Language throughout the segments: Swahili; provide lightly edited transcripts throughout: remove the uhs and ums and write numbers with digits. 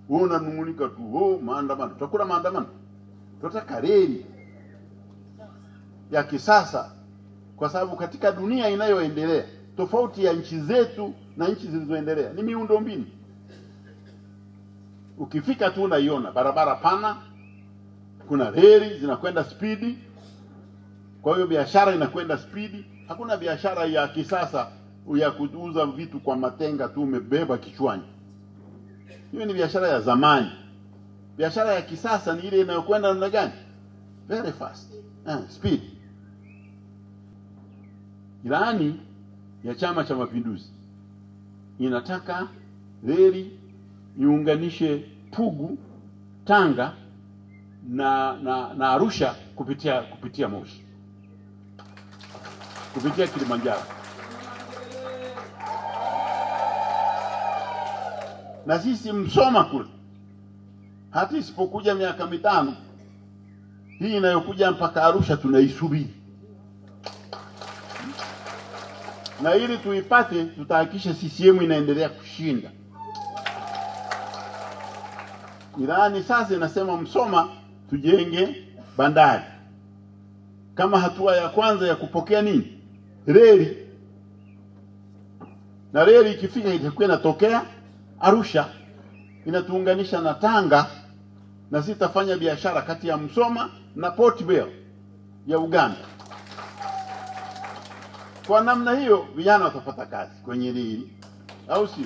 Wewe unanung'unika tu, maandamano. Tutakula maandamano? Tunataka reli ya kisasa, kwa sababu katika dunia inayoendelea, tofauti ya nchi zetu na nchi zilizoendelea ni miundombinu. Ukifika tu unaiona barabara pana, kuna reli zinakwenda spidi, kwa hiyo biashara inakwenda spidi. Hakuna biashara ya kisasa ya kuuza vitu kwa matenga tu umebeba kichwani. Hiyo ni biashara ya zamani. Biashara ya kisasa ni ile inayokwenda namna gani? Very fast. Speed. Ilani ya Chama cha Mapinduzi inataka reli iunganishe Pugu, Tanga na Arusha kupitia Moshi, kupitia Kilimanjaro. Na sisi Msoma kule, hata isipokuja miaka 5 hii inayokuja mpaka Arusha tunaisubiri. Na ili tuipate, tutahakikisha CCM inaendelea kushinda. Ilani sasa inasema Msoma tujenge bandari kama hatua ya kwanza ya kupokea nini? Reli. Na reli ikifika itakuwa inatokea Arusha, inatuunganisha na Tanga, na sisi tafanya biashara kati ya Msoma na Port Bell ya Uganda. Kwa namna hiyo vijana watapata kazi kwenye reli, au sio?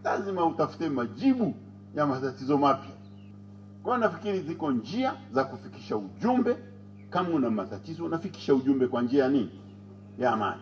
Lazima utafute majibu ya matatizo mapya. Kwa nafikiri ziko njia za kufikisha ujumbe. Kama una matatizo unafikisha ujumbe kwa njia nini? Ya amani.